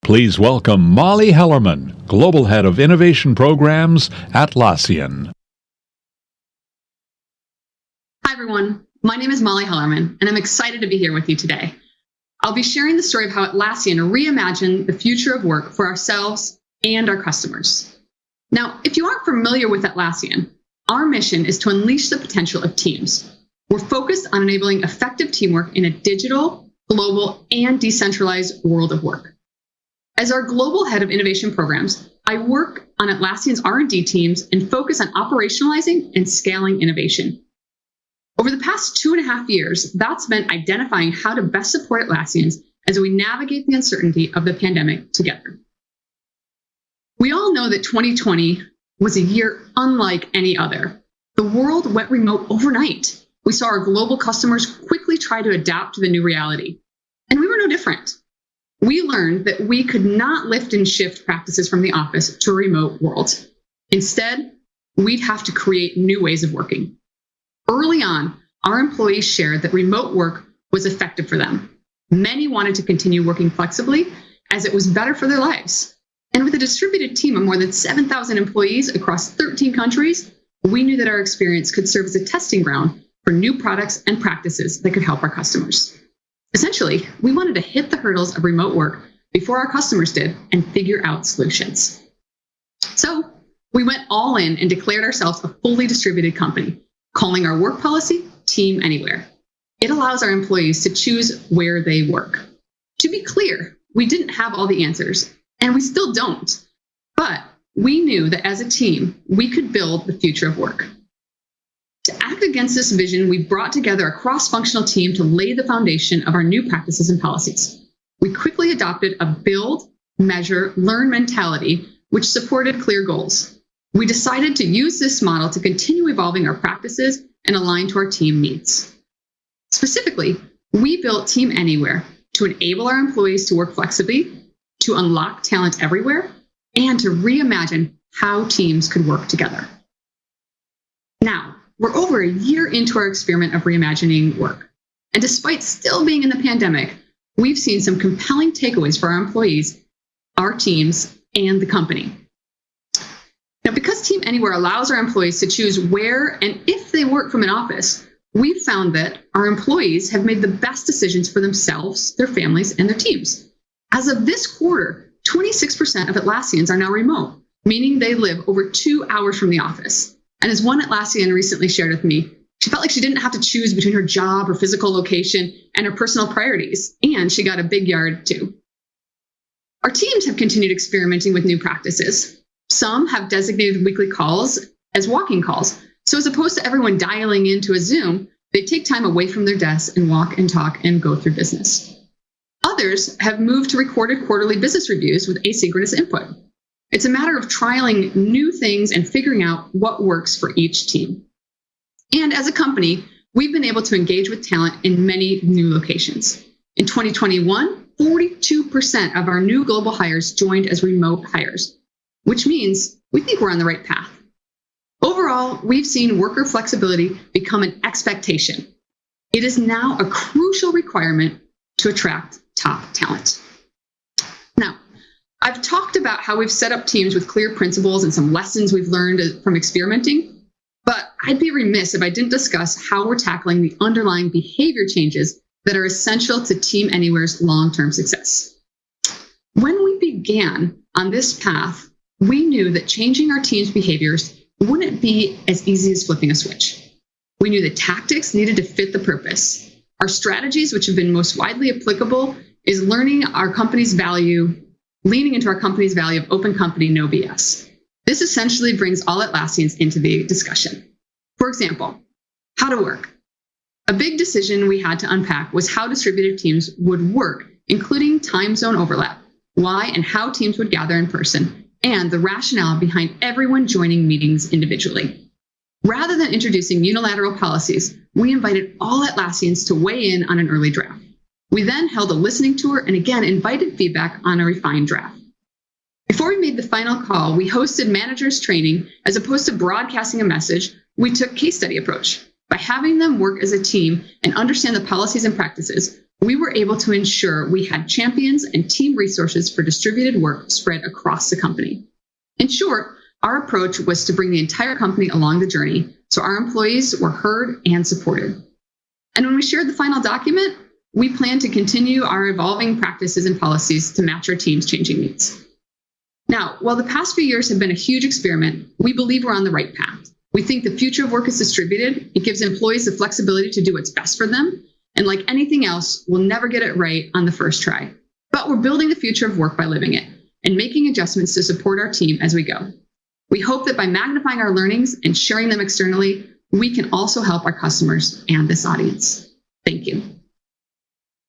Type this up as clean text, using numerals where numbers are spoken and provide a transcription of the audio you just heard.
Please welcome Molly Hellerman, Global Head of Innovation Programs, Atlassian. Hi, everyone. My name is Molly Hellerman, and I'm excited to be here with you today. I'll be sharing the story of how Atlassian reimagined the future of work for ourselves and our customers. Now, if you aren't familiar with Atlassian, our mission is to unleash the potential of teams. We're focused on enabling effective teamwork in a digital, global, and decentralized world of work. As our global head of innovation programs, I work on Atlassian's R&D teams and focus on operationalizing and scaling innovation. Over the past 2.5 years, that's meant identifying how to best support Atlassians as we navigate the uncertainty of the pandemic together. We all know that 2020 was a year unlike any other. The world went remote overnight. We saw our global customers quickly try to adapt to the new reality, and we were no different. We learned that we could not lift and shift practices from the office to a remote world. Instead, we'd have to create new ways of working. Early on, our employees shared that remote work was effective for them. Many wanted to continue working flexibly as it was better for their lives. And with a distributed team of more than 7,000 employees across 13 countries, we knew that our experience could serve as a testing ground for new products and practices that could help our customers. Essentially, we wanted to hit the hurdles of remote work before our customers did and figure out solutions. So we went all in and declared ourselves a fully distributed company, calling our work policy Team Anywhere. It allows our employees to choose where they work. To be clear, we didn't have all the answers, and we still don't. But we knew that as a team, we could build the future of work. To act against this vision, we brought together a cross-functional team to lay the foundation of our new practices and policies. We quickly adopted a build, measure, learn mentality, which supported clear goals. We decided to use this model to continue evolving our practices and align to our team needs. Specifically, we built Team Anywhere to enable our employees to work flexibly, to unlock talent everywhere, and to reimagine how teams could work together. Now, we're over a year into our experiment of reimagining work. And despite still being in the pandemic, we've seen some compelling takeaways for our employees, our teams, and the company. Now, because Team Anywhere allows our employees to choose where and if they work from an office, we've found that our employees have made the best decisions for themselves, their families, and their teams. As of this quarter, 26% of Atlassians are now remote, meaning they live over 2 hours from the office. And as one Atlassian recently shared with me, she felt like she didn't have to choose between her job or physical location and her personal priorities, and she got a big yard too. Our teams have continued experimenting with new practices. Some have designated weekly calls as walking calls, so as opposed to everyone dialing into a Zoom, they take time away from their desks and walk and talk and go through business. Others have moved to recorded quarterly business reviews with asynchronous input. It's a matter of trialing new things and figuring out what works for each team. And as a company, we've been able to engage with talent in many new locations. In 2021, 42% of our new global hires joined as remote hires, which means we think we're on the right path. Overall, we've seen worker flexibility become an expectation. It is now a crucial requirement to attract top talent. Now, I've talked about how we've set up teams with clear principles and some lessons we've learned from experimenting, but I'd be remiss if I didn't discuss how we're tackling the underlying behavior changes that are essential to Team Anywhere's long-term success. When we began on this path, we knew that changing our team's behaviors wouldn't be as easy as flipping a switch. We knew the tactics needed to fit the purpose. Our strategies, which have been most widely applicable, is leaning into our company's value of open company, no BS. This essentially brings all Atlassians into the discussion. For example, how to work. A big decision we had to unpack was how distributed teams would work, including time zone overlap, why and how teams would gather in person, and the rationale behind everyone joining meetings individually. Rather than introducing unilateral policies, we invited all Atlassians to weigh in on an early draft. We then held a listening tour and again invited feedback on a refined draft. Before we made the final call, we hosted managers training. As opposed to broadcasting a message, we took case study approach. By having them work as a team and understand the policies and practices, we were able to ensure we had champions and team resources for distributed work spread across the company. In short, our approach was to bring the entire company along the journey so our employees were heard and supported. And when we shared the final document, we plan to continue our evolving practices and policies to match our team's changing needs. Now, while the past few years have been a huge experiment, we believe we're on the right path. We think the future of work is distributed. It gives employees the flexibility to do what's best for them. And like anything else, we'll never get it right on the first try. But we're building the future of work by living it and making adjustments to support our team as we go. We hope that by magnifying our learnings and sharing them externally, we can also help our customers and this audience. Thank you.